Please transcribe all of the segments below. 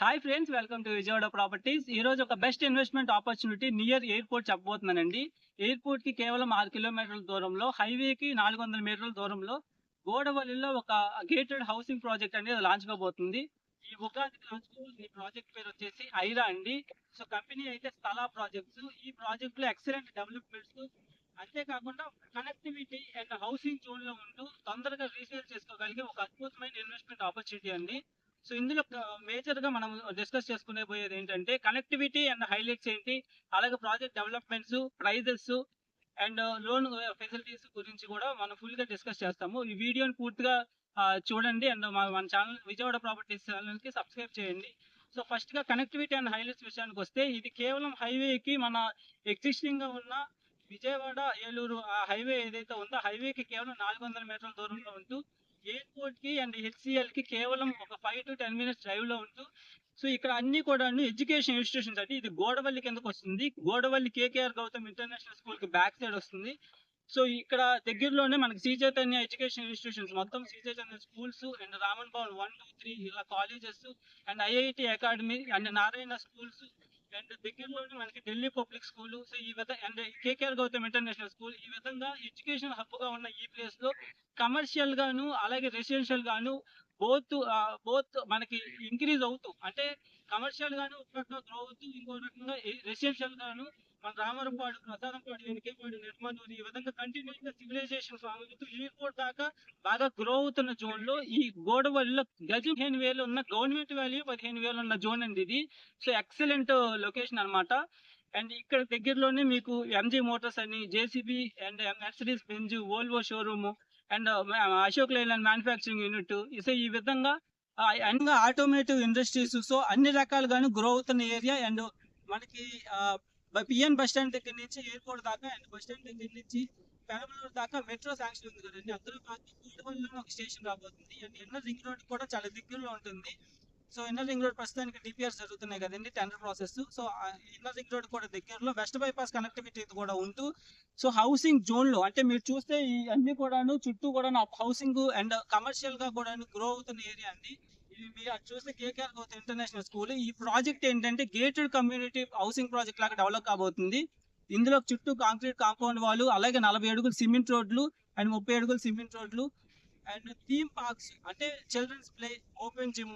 Hi friends, welcome to Vijayawada properties. ఈ రోజు ఒక best investment opportunity near airport చెప్పబోతున్నానండి. ఎయిర్పోర్ట్ కి కేవలం 6 కిలోమీటర్ల దూరంలో, హైవేకి 400 మీటర్ల దూరంలో గోడవల్లిలో ఒక గేటెడ్ హౌసింగ్ ప్రాజెక్ట్ అనేది లాంచ్ కాబోతుంది. ఈ ఉగాదికి లాంచ్ ఈ ప్రాజెక్ట్ పేరు వచ్చేసి ఐరా అండి. సో కంపెనీ అయితే స్థలా ప్రాజెక్ట్స్. ఈ ప్రాజెక్ట్ లో ఎక్సలెంట్ డెవలప్మెంట్స్, అంతేకాకుండా కనెక్టివిటీ అండ్ హౌసింగ్ జోన్ లో ఉంటూ తొందరగా రీసేల్ చేసుకోగలిగే ఒక అద్భుతమైన ఇన్వెస్ట్మెంట్ ఆపర్చునిటీ అండి. సో ఇందులో మేజర్ గా మనం డిస్కస్ చేసుకునే పోయేది ఏంటంటే కనెక్టివిటీ అండ్ హైలైట్స్ ఏంటి, అలాగే project developments, prices and loan facilities గురించి కూడా మనం ఫుల్ గా డిస్కస్ చేస్తాము. ఈ వీడియోని పూర్తిగా చూడండి అండ్ మన ఛానల్ విజయవాడ ప్రాపర్టీస్ ఛానల్ కి సబ్స్క్రైబ్ చేయండి. సో ఫస్ట్ గా కనెక్టివిటీ అండ్ హైలైట్స్ విషయానికి వస్తే, ఇది కేవలం హైవేకి మన ఎగ్జిస్టింగ్ గా ఉన్న విజయవాడ ఏలూరు ఆ హైవే ఏదైతే ఉందో హైవేకి కేవలం 400 మీటర్ల దూరంలో ఉంటూ ఎయిర్పోర్ట్ కి అండ్ హెచ్సిఎల్ కి కేవలం ఒక 5 to 10 minutes డ్రైవ్ లో ఉంటూ, సో ఇక్కడ అన్ని కూడా ఎడ్యుకేషన్ ఇన్స్టిట్యూషన్స్ అంటే ఇది గోడవల్లి కిందకు వస్తుంది. గోడవల్లి కేకేఆర్ గౌతమ్ ఇంటర్నేషనల్ స్కూల్ కి బ్యాక్ సైడ్ వస్తుంది. సో ఇక్కడ దగ్గరలోనే మనకి శ్రీ చైతన్య ఎడ్యుకేషన్ ఇన్స్టిట్యూషన్స్, మొత్తం శ్రీ చైతన్య స్కూల్స్ అండ్ రామన్ భవన్ 1, 2, 3 ఇలా colleges and IIT academy and Narayana schools and దగ్గరలోనే మనకి ఢిల్లీ పబ్లిక్ స్కూల్, సో ఈ విధంగా and KKR Gautam international school, ఈ విధంగా ఎడ్యుకేషన్ హబ్ గా ఉన్న ఈ ప్లేస్ లో కమర్షియల్ గాను అలాగే రెసిడెన్షియల్ గాను బోత్ మనకి ఇంక్రీజ్ అవుతూ, అంటే కమర్షియల్ గాను ఒక రకంగా గ్రో అవుతూ, ఇంకో రకంగా రెసిడెన్షియల్ గాను మన రామరపాడు, ప్రసాదంపాడు, వెనికేపాడు, నిర్మనూరు ఈ విధంగా కంటిన్యూస్ గా సివిలైజేషన్ ఫామ్ అవుతూ ఎయిర్పోర్ట్ దాకా బాగా గ్రో అవుతున్న జోన్ లో ఈ గోడవల్లిలో గజం 15,000 ఉన్న గవర్నమెంట్ వాల్యూ 15,000 ఉన్న జోన్ అండి ఇది. సో ఎక్సలెంట్ లొకేషన్ అన్నమాట. అండ్ ఇక్కడ దగ్గరలోనే మీకు ఎంజీ మోటార్స్ అని, JCB and Mercedes Benz, Volvo showroom and Ashok Leyland manufacturing unit, so ఈ విధంగా అన్ని ఆటోమేటివ్ ఇండస్ట్రీస్, సో అన్ని రకాలుగాను గ్రో అవుతున్న ఏరియా. అండ్ మనకి పిఎన్ బస్ స్టాండ్ దగ్గర నుంచి ఎయిర్పోర్ట్ దాకా అండ్ బస్ స్టాండ్ దగ్గర నుంచి పెరమలూరు దాకా మెట్రో శాంక్షన్ ఉంది కదండి. అందులో పాటు గూడవల్లిలో ఒక స్టేషన్ రాబోతుంది అండ్ ఇన్నర్ రింగ్ రోడ్ కూడా చాలా దగ్గరలో ఉంటుంది. సో ఇన్నర్ రింగ్ రోడ్ ప్రస్తుతానికి డిపిఆర్స్ జరుగుతున్నాయి కదండి, tender process. So inner ring road కూడా దగ్గరలో వెస్ట్ బైపాస్ కనెక్టివిటీ కూడా ఉంటూ, సో హౌసింగ్ జోన్ లో అంటే మీరు చూస్తే ఈ అన్ని కూడాను చుట్టూ కూడా హౌసింగ్ అండ్ కమర్షియల్ గా కూడా గ్రో అవుతున్న ఏరియా అండి. మీరు చూస్తే కేకేఆర్ గౌతమ్ ఇంటర్నేషనల్ స్కూల్, ఈ ప్రాజెక్ట్ ఏంటంటే గేటెడ్ కమ్యూనిటీ హౌసింగ్ ప్రాజెక్ట్ లాగా డెవలప్ కాబోతుంది. ఇందులో చుట్టూ కాంక్రీట్ కాంపౌండ్ వాళ్ళు, అలాగే 40 అడుగులు సిమెంట్ రోడ్లు అండ్ 30 అడుగులు సిమెంట్ రోడ్లు అండ్ థీమ్ పార్క్స్ అంటే children's play, open gym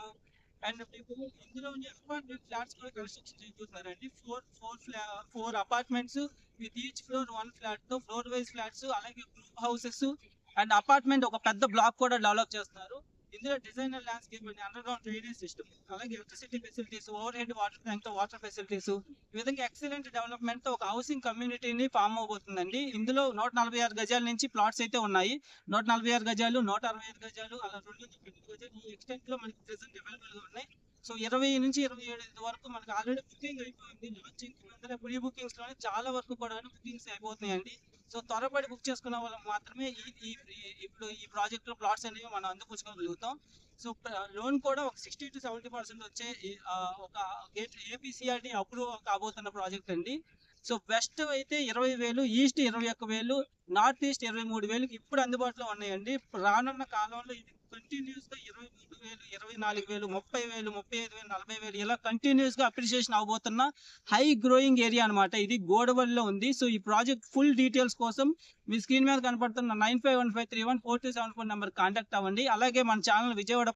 and మీకు ఇందులోని అపార్ట్మెంట్ ఫ్లాట్స్ కూడా కన్స్ట్రక్షన్ చేస్తున్నారండి. Four apartments with each floor 1 flat తో ఫ్లోర్ వైజ్ ఫ్లాట్స్, అలాగే గ్రూప్ హౌసెస్ అండ్ అపార్ట్మెంట్ ఒక పెద్ద బ్లాక్ కూడా డెవలప్ చేస్తున్నారు. ఇందులో designer landscape and underground drainage system, అలాగే electricity facilities, overhead water tank తో వాటర్ ఫెసిలిటీస్, ఈ విధంగా ఎక్సలెంట్ డెవలప్మెంట్ తో ఒక హౌసింగ్ కమ్యూనిటీని ఫామ్ అవబోతుందండి. ఇందులో 146 గజాల నుంచి ప్లాట్స్ అయితే ఉన్నాయి. 146 గజాలు, 165 గజాలు, అలా 220 గజాలు ఈ ఎక్స్టెంట్ లో మనకి ప్రెసెంట్ అవైలబుల్ గా ఉన్నాయి. సో 20 నుంచి 27 వరకు మనకి ఆల్రెడీ బుకింగ్ అయిపోయింది. లాంచింగ్ ముందర ప్రీ బుకింగ్స్ లోనే చాలా వరకు కూడా బుకింగ్స్ అయిపోతున్నాయండి. సో త్వరపడి బుక్ చేసుకున్న వాళ్ళకి మాత్రమే ఇప్పుడు ఈ ప్రాజెక్ట్ లో ప్లాట్స్ అనేవి మనం అందుపుచ్చుకోగలుగుతాం. సో లోన్ కూడా ఒక 60 to 70% వచ్చే ఒక ఏపీసీఆర్టీ అప్రూవ్ కాబోతున్న ప్రాజెక్ట్ అండి. సో వెస్ట్ అయితే 20,000, ఈస్ట్ 21,000, నార్త్ ఈస్ట్ 23,000 ఇప్పుడు అందుబాటులో ఉన్నాయండి. రానున్న కాలంలో ఇది కంటిన్యూస్ గా 23,000, 24,000, 30,000, 35,000, 40,000 ఇలా కంటిన్యూస్ గా అప్రిషియేషన్ అవబోతున్న హై గ్రోయింగ్ ఏరియా అనమాట. ఇది గోడవల్లిలో ఉంది. సో ఈ ప్రాజెక్ట్ ఫుల్ డీటెయిల్స్ కోసం మీ స్క్రీన్ మీద కనపడుతున్న 9515314274 నెంబర్ కాంటాక్ట్ అవ్వండి. అలాగే మన ఛానల్ విజయవాడ